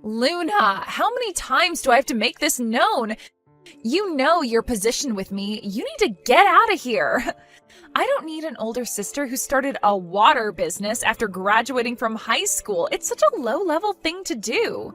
Luna, how many times do I have to make this known? You know your position with me. You need to get out of here. I don't need an older sister who started a water business after graduating from high school. It's such a low-level thing to do.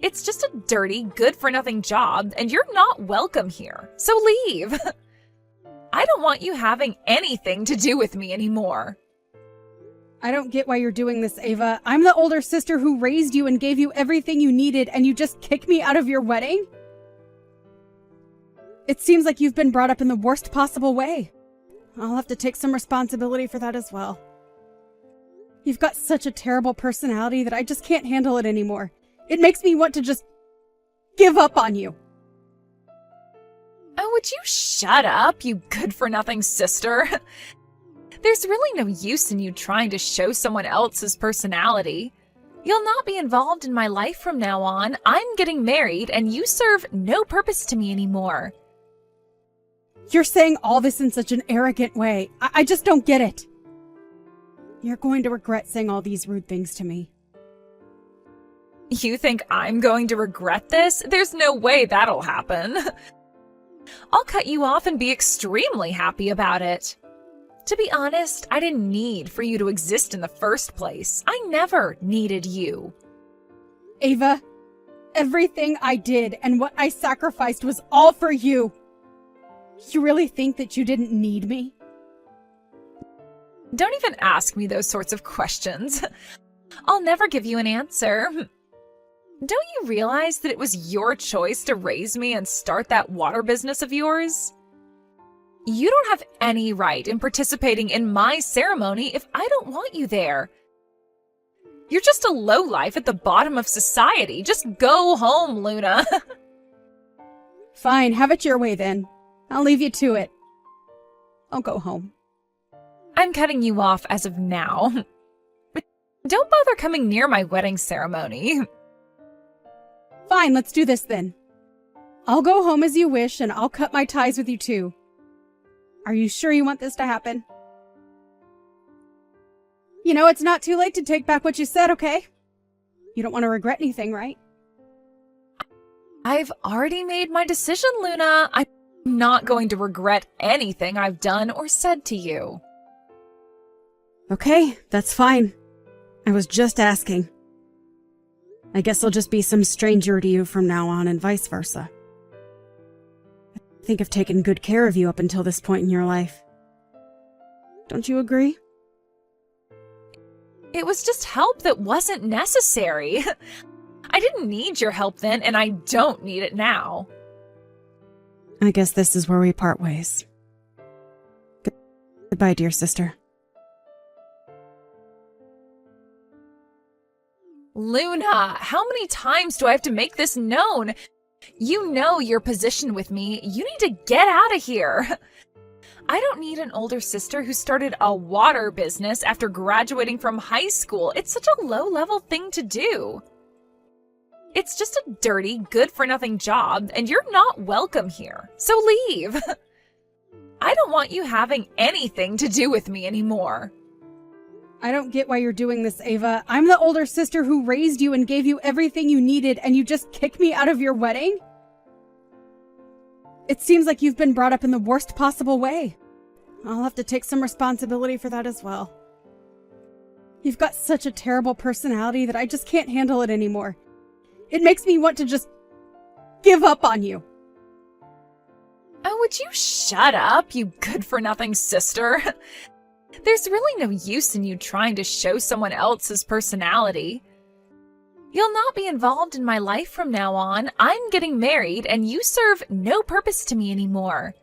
It's just a dirty, good-for-nothing job, and you're not welcome here. So leave. I don't want you having anything to do with me anymore. I don't get why you're doing this, Ava. I'm the older sister who raised you and gave you everything you needed, and you just kick me out of your wedding? It seems like you've been brought up in the worst possible way. I'll have to take some responsibility for that as well. You've got such a terrible personality that I just can't handle it anymore. It makes me want to just give up on you. Oh, would you shut up, you good-for-nothing sister? There's really no use in you trying to show someone else's personality. You'll not be involved in my life from now on. I'm getting married, and you serve no purpose to me anymore. You're saying all this in such an arrogant way. I just don't get it. You're going to regret saying all these rude things to me. You think I'm going to regret this? There's no way that'll happen. I'll cut you off and be extremely happy about it. To be honest, I didn't need for you to exist in the first place. I never needed you. Ava, everything I did and what I sacrificed was all for you. You really think that you didn't need me? Don't even ask me those sorts of questions. I'll never give you an answer. Don't you realize that it was your choice to raise me and start that water business of yours? You don't have any right in participating in my ceremony if I don't want you there. You're just a lowlife at the bottom of society. Just go home, Luna. Fine, have it your way then. I'll leave you to it. I'll go home. I'm cutting you off as of now. Don't bother coming near my wedding ceremony. Fine, let's do this then. I'll go home as you wish, and I'll cut my ties with you too. Are you sure you want this to happen? You know, it's not too late to take back what you said, okay? You don't want to regret anything, right? I've already made my decision, Luna. I'm not going to regret anything I've done or said to you. Okay, that's fine. I was just asking. I guess I'll just be some stranger to you from now on and vice versa. I think I've taken good care of you up until this point in your life. Don't you agree? It was just help that wasn't necessary. I didn't need your help then, and I don't need it now. I guess this is where we part ways. Goodbye, dear sister. Luna, how many times do I have to make this known? You know your position with me. You need to get out of here. I don't need an older sister who started a water business after graduating from high school. It's such a low-level thing to do. It's just a dirty, good-for-nothing job, and you're not welcome here. So leave. I don't want you having anything to do with me anymore. I don't get why you're doing this, Ava. I'm the older sister who raised you and gave you everything you needed, and you just kick me out of your wedding? It seems like you've been brought up in the worst possible way. I'll have to take some responsibility for that as well. You've got such a terrible personality that I just can't handle it anymore. It makes me want to just give up on you. Oh, would you shut up, you good-for-nothing sister? There's really no use in you trying to show someone else's personality. You'll not be involved in my life from now on. I'm getting married, and you serve no purpose to me anymore.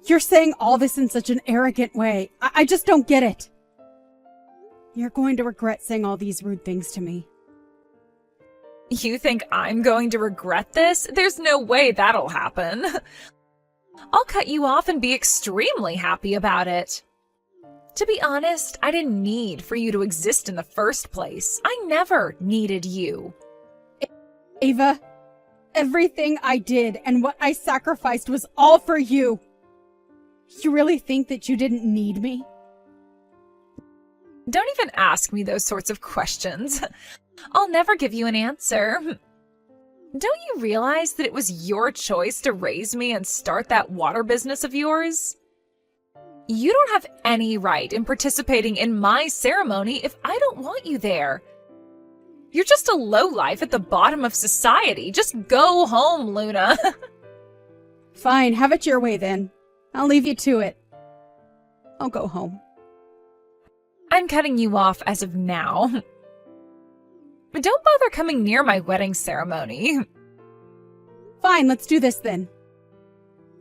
You're saying all this in such an arrogant way. I just don't get it. You're going to regret saying all these rude things to me. You think I'm going to regret this? There's no way that'll happen. I'll cut you off and be extremely happy about it. To be honest, I didn't need for you to exist in the first place. I never needed you. Ava, everything I did and what I sacrificed was all for you. You really think that you didn't need me? Don't even ask me those sorts of questions. I'll never give you an answer. Don't you realize that it was your choice to raise me and start that water business of yours? You don't have any right in participating in my ceremony if I don't want you there. You're just a lowlife at the bottom of society. Just go home, Luna. Fine, have it your way then. I'll leave you to it. I'll go home. I'm cutting you off as of now. Don't bother coming near my wedding ceremony. Fine, let's do this then.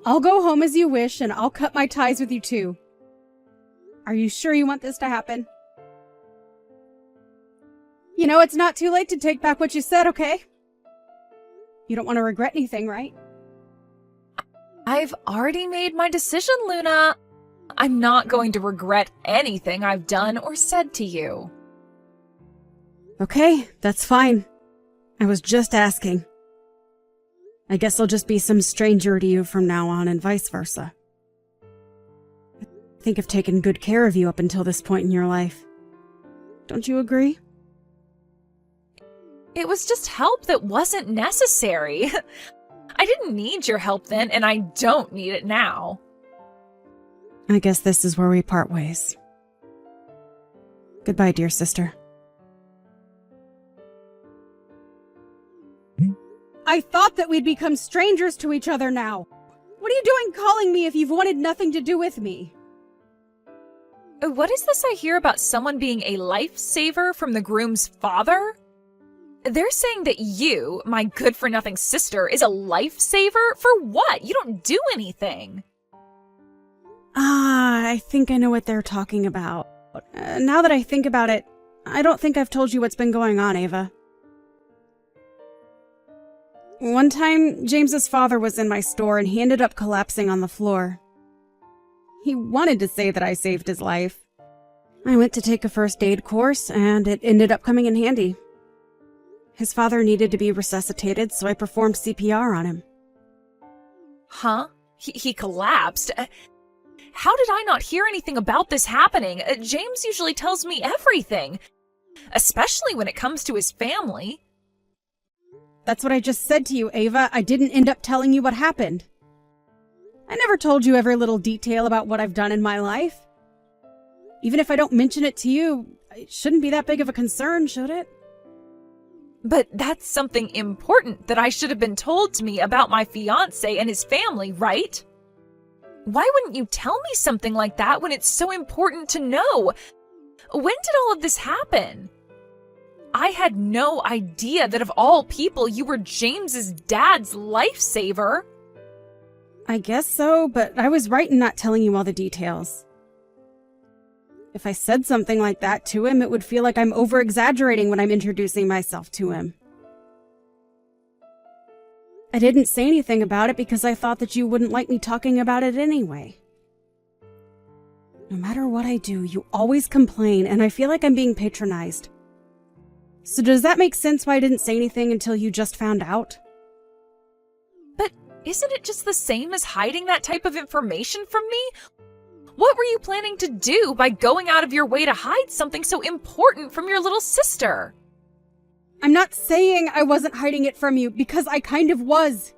I'll go home as you wish, and I'll cut my ties with you too. Are you sure you want this to happen? You know, it's not too late to take back what you said, okay? You don't want to regret anything, right? I've already made my decision, Luna. I'm not going to regret anything I've done or said to you. Okay, that's fine. I was just asking. I guess I'll just be some stranger to you from now on and vice versa. I think I've taken good care of you up until this point in your life. Don't you agree? It was just help that wasn't necessary. I didn't need your help then, and I don't need it now. I guess this is where we part ways. Goodbye, dear sister. I thought that we'd become strangers to each other now. What are you doing calling me if you've wanted nothing to do with me? What is this I hear about someone being a lifesaver from the groom's father? They're saying that you, my good-for-nothing sister, is a lifesaver? For what? You don't do anything. I think I know what they're talking about. Now that I think about it, I don't think I've told you what's been going on, Ava. One time, James's father was in my store and he ended up collapsing on the floor. He wanted to say that I saved his life. I went to take a first aid course and it ended up coming in handy. His father needed to be resuscitated, so I performed CPR on him. Huh? He collapsed? How did I not hear anything about this happening? James usually tells me everything, especially when it comes to his family. That's what I just said to you, Ava. I didn't end up telling you what happened. I never told you every little detail about what I've done in my life. Even if I don't mention it to you, it shouldn't be that big of a concern, should it? But that's something important that I should have been told to me about my fiancé and his family, right? Why wouldn't you tell me something like that when it's so important to know? When did all of this happen? I had no idea that of all people you were James's dad's lifesaver. I guess so, but I was right in not telling you all the details. If I said something like that to him, it would feel like I'm over-exaggerating when I'm introducing myself to him. I didn't say anything about it because I thought that you wouldn't like me talking about it anyway. No matter what I do, you always complain, and I feel like I'm being patronized. So does that make sense why I didn't say anything until you just found out? But isn't it just the same as hiding that type of information from me? What were you planning to do by going out of your way to hide something so important from your little sister? I'm not saying I wasn't hiding it from you, because I kind of was.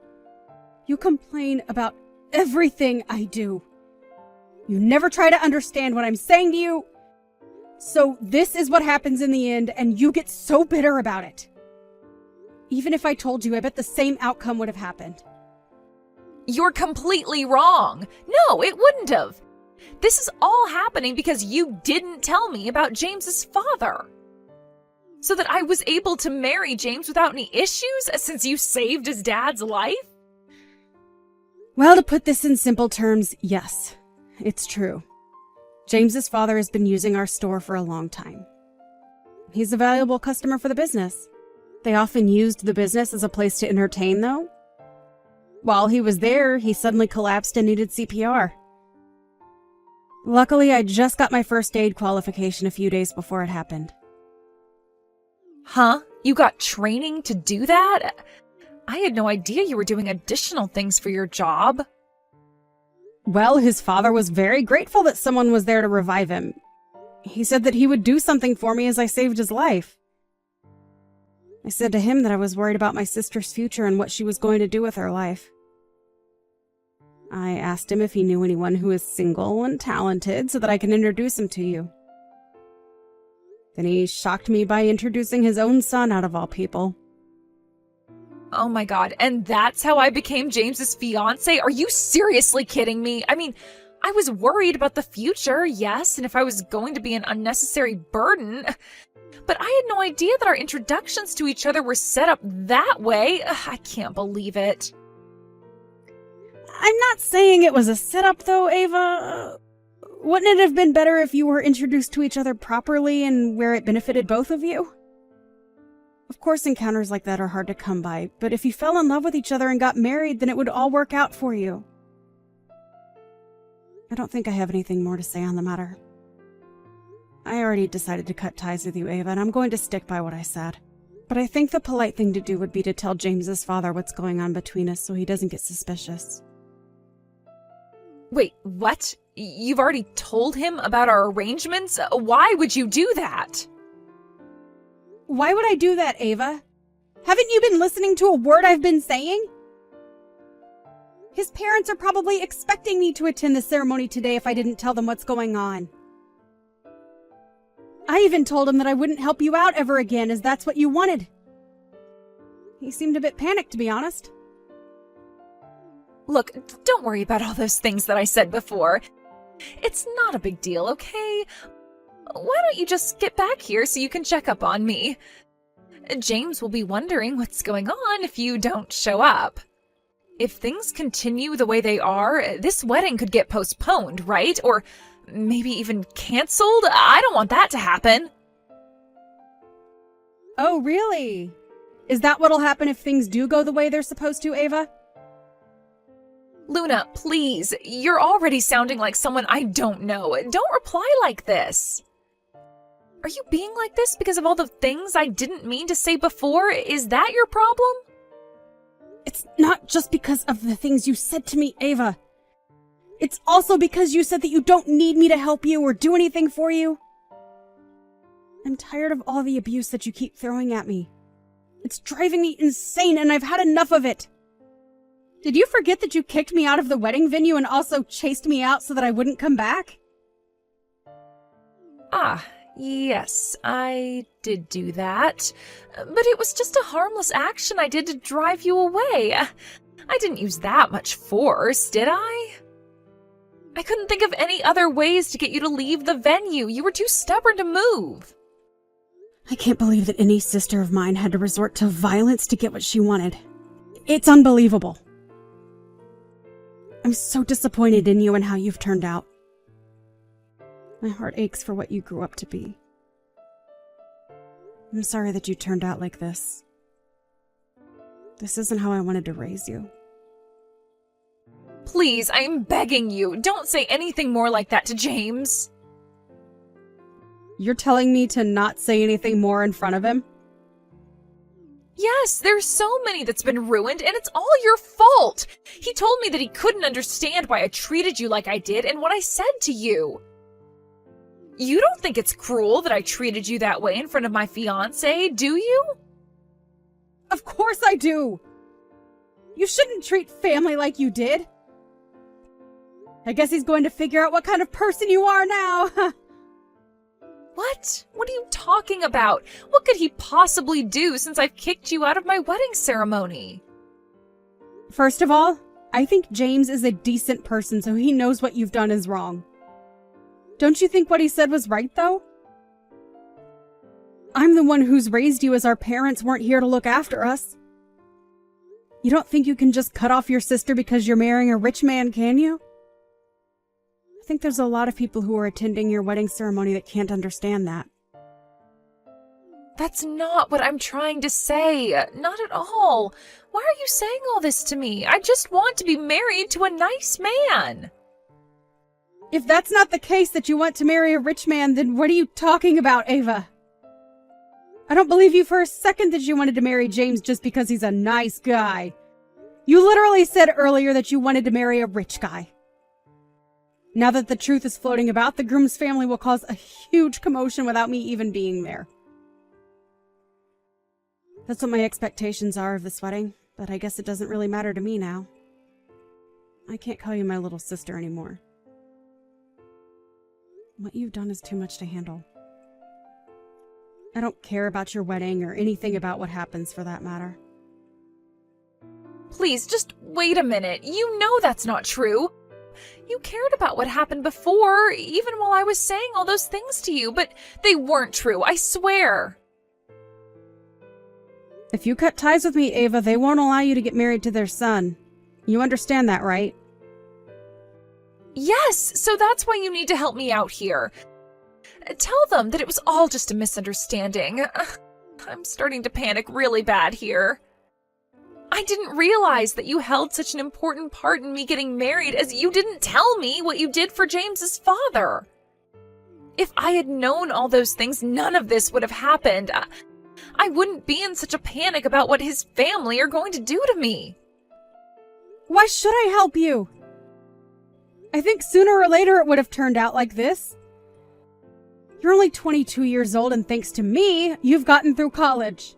You complain about everything I do. You never try to understand what I'm saying to you. So this is what happens in the end, and you get so bitter about it. Even if I told you, I bet the same outcome would have happened. You're completely wrong. No, it wouldn't have. This is all happening because you didn't tell me about James's father. So that I was able to marry James without any issues since you saved his dad's life? Well, to put this in simple terms, yes, it's true. James's father has been using our store for a long time. He's a valuable customer for the business. They often used the business as a place to entertain, though. While he was there, he suddenly collapsed and needed CPR. Luckily, I just got my first aid qualification a few days before it happened. Huh? You got training to do that? I had no idea you were doing additional things for your job. Well, his father was very grateful that someone was there to revive him. He said that he would do something for me as I saved his life. I said to him that I was worried about my sister's future and what she was going to do with her life. I asked him if he knew anyone who is single and talented so that I can introduce him to you. Then he shocked me by introducing his own son out of all people. Oh my god, and that's how I became James's fiance? Are you seriously kidding me? I mean, I was worried about the future, yes, and if I was going to be an unnecessary burden. But I had no idea that our introductions to each other were set up that way. I can't believe it. I'm not saying it was a setup, though, Ava. Wouldn't it have been better if you were introduced to each other properly and where it benefited both of you? Of course, encounters like that are hard to come by, but if you fell in love with each other and got married, then it would all work out for you. I don't think I have anything more to say on the matter. I already decided to cut ties with you, Ava, and I'm going to stick by what I said. But I think the polite thing to do would be to tell James's father what's going on between us so he doesn't get suspicious. Wait, what? You've already told him about our arrangements? Why would you do that? Why would I do that, Ava? Haven't you been listening to a word I've been saying? His parents are probably expecting me to attend the ceremony today if I didn't tell them what's going on. I even told him that I wouldn't help you out ever again, as that's what you wanted. He seemed a bit panicked, to be honest. Look, don't worry about all those things that I said before. It's not a big deal, okay? Why don't you just get back here so you can check up on me? James will be wondering what's going on if you don't show up. If things continue the way they are, this wedding could get postponed, right? Or maybe even canceled? I don't want that to happen. Oh, really? Is that what'll happen if things do go the way they're supposed to, Ava? Luna, please. You're already sounding like someone I don't know. Don't reply like this. Are you being like this because of all the things I didn't mean to say before? Is that your problem? It's not just because of the things you said to me, Ava. It's also because you said that you don't need me to help you or do anything for you. I'm tired of all the abuse that you keep throwing at me. It's driving me insane and I've had enough of it. Did you forget that you kicked me out of the wedding venue and also chased me out so that I wouldn't come back? Yes, I did do that. But it was just a harmless action I did to drive you away. I didn't use that much force, did I? I couldn't think of any other ways to get you to leave the venue. You were too stubborn to move. I can't believe that any sister of mine had to resort to violence to get what she wanted. It's unbelievable. I'm so disappointed in you and how you've turned out. My heart aches for what you grew up to be. I'm sorry that you turned out like this. This isn't how I wanted to raise you. Please, I'm begging you, don't say anything more like that to James. You're telling me to not say anything more in front of him? Yes, there's so many that's been ruined, and it's all your fault. He told me that he couldn't understand why I treated you like I did and what I said to you. You don't think it's cruel that I treated you that way in front of my fiancé, do you? Of course I do! You shouldn't treat family like you did. I guess he's going to figure out what kind of person you are now. What? What are you talking about? What could he possibly do since I've kicked you out of my wedding ceremony? First of all, I think James is a decent person, so he knows what you've done is wrong. Don't you think what he said was right, though? I'm the one who's raised you as our parents weren't here to look after us. You don't think you can just cut off your sister because you're marrying a rich man, can you? I think there's a lot of people who are attending your wedding ceremony that can't understand that. That's not what I'm trying to say. Not at all. Why are you saying all this to me? I just want to be married to a nice man. If that's not the case that you want to marry a rich man, then what are you talking about, Ava? I don't believe you for a second that you wanted to marry James just because he's a nice guy. You literally said earlier that you wanted to marry a rich guy. Now that the truth is floating about, the groom's family will cause a huge commotion without me even being there. That's what my expectations are of this wedding, but I guess it doesn't really matter to me now. I can't call you my little sister anymore. What you've done is too much to handle. I don't care about your wedding or anything about what happens for that matter. Please, just wait a minute. You know that's not true. You cared about what happened before, even while I was saying all those things to you, but they weren't true, I swear. If you cut ties with me, Ava, they won't allow you to get married to their son. You understand that, right? Yes, so that's why you need to help me out here. Tell them that it was all just a misunderstanding. I'm starting to panic really bad here. I didn't realize that you held such an important part in me getting married, as you didn't tell me what you did for James's father. If I had known all those things, none of this would have happened. I wouldn't be in such a panic about what his family are going to do to me. Why should I help you? I think sooner or later it would have turned out like this. You're only 22 years old, and thanks to me, you've gotten through college.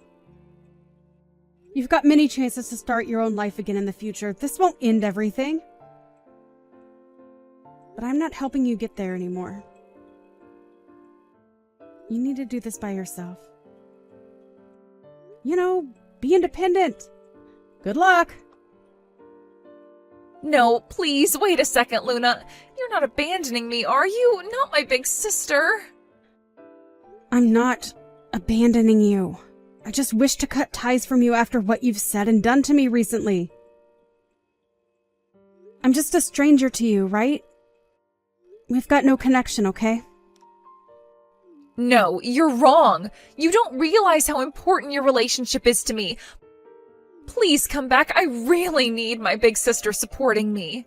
You've got many chances to start your own life again in the future. This won't end everything. But I'm not helping you get there anymore. You need to do this by yourself. You know, be independent. Good luck. No, please, wait a second, Luna. You're not abandoning me, are you? Not my big sister. I'm not abandoning you. I just wish to cut ties from you after what you've said and done to me recently. I'm just a stranger to you, right? We've got no connection, okay? No, you're wrong. You don't realize how important your relationship is to me. Please come back. I really need my big sister supporting me.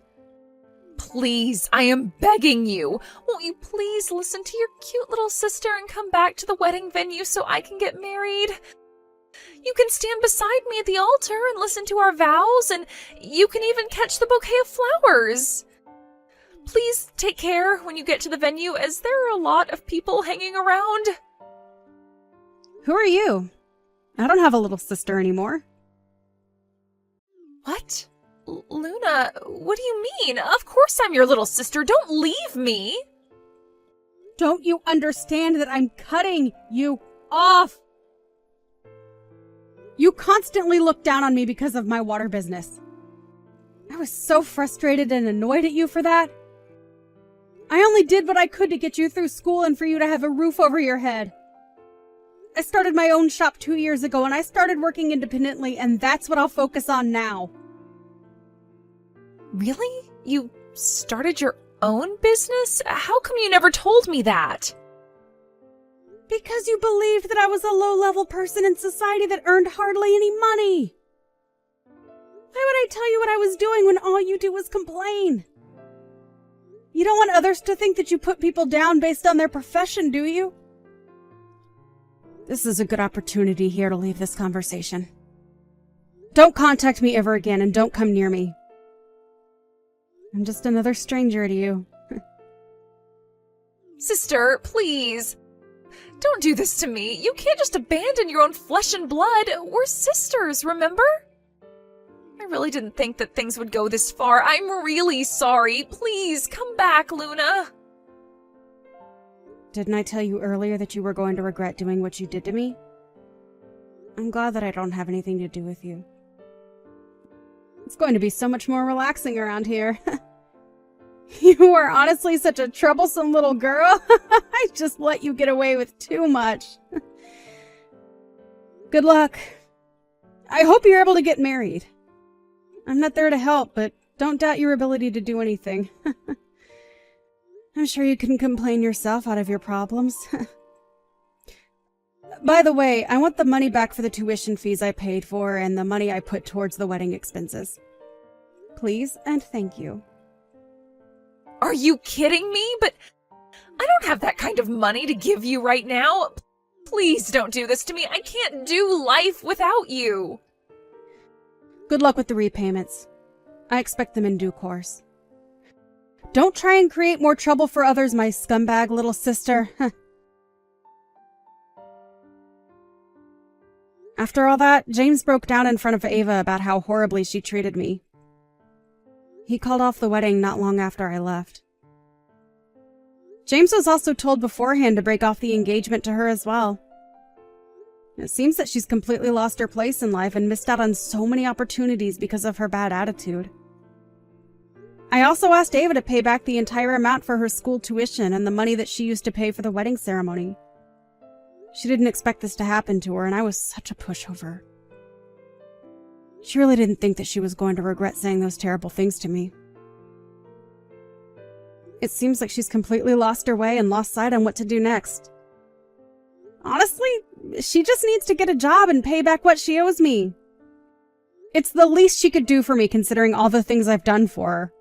Please, I am begging you. Won't you please listen to your cute little sister and come back to the wedding venue so I can get married? You can stand beside me at the altar and listen to our vows, and you can even catch the bouquet of flowers. Please take care when you get to the venue, as there are a lot of people hanging around. Who are you? I don't have a little sister anymore. What? Luna, what do you mean? Of course I'm your little sister. Don't leave me. Don't you understand that I'm cutting you off? You constantly look down on me because of my water business. I was so frustrated and annoyed at you for that. I only did what I could to get you through school and for you to have a roof over your head. I started my own shop 2 years ago, and I started working independently, and that's what I'll focus on now. Really? You started your own business? How come you never told me that? Because you believed that I was a low-level person in society that earned hardly any money. Why would I tell you what I was doing when all you do is complain? You don't want others to think that you put people down based on their profession, do you? This is a good opportunity here to leave this conversation. Don't contact me ever again, and don't come near me. I'm just another stranger to you. Sister, please. Don't do this to me. You can't just abandon your own flesh and blood. We're sisters, remember? I really didn't think that things would go this far. I'm really sorry. Please, come back, Luna. Didn't I tell you earlier that you were going to regret doing what you did to me? I'm glad that I don't have anything to do with you. It's going to be so much more relaxing around here. You are honestly such a troublesome little girl. I just let you get away with too much. Good luck. I hope you're able to get married. I'm not there to help, but don't doubt your ability to do anything. I'm sure you can complain yourself out of your problems. By the way, I want the money back for the tuition fees I paid for and the money I put towards the wedding expenses. Please and thank you. Are you kidding me? But I don't have that kind of money to give you right now. Please don't do this to me. I can't do life without you. Good luck with the repayments. I expect them in due course. Don't try and create more trouble for others, my scumbag little sister. After all that, James broke down in front of Ava about how horribly she treated me. He called off the wedding not long after I left. James was also told beforehand to break off the engagement to her as well. It seems that she's completely lost her place in life and missed out on so many opportunities because of her bad attitude. I also asked Ava to pay back the entire amount for her school tuition and the money that she used to pay for the wedding ceremony. She didn't expect this to happen to her, and I was such a pushover. She really didn't think that she was going to regret saying those terrible things to me. It seems like she's completely lost her way and lost sight on what to do next. Honestly, she just needs to get a job and pay back what she owes me. It's the least she could do for me considering all the things I've done for her.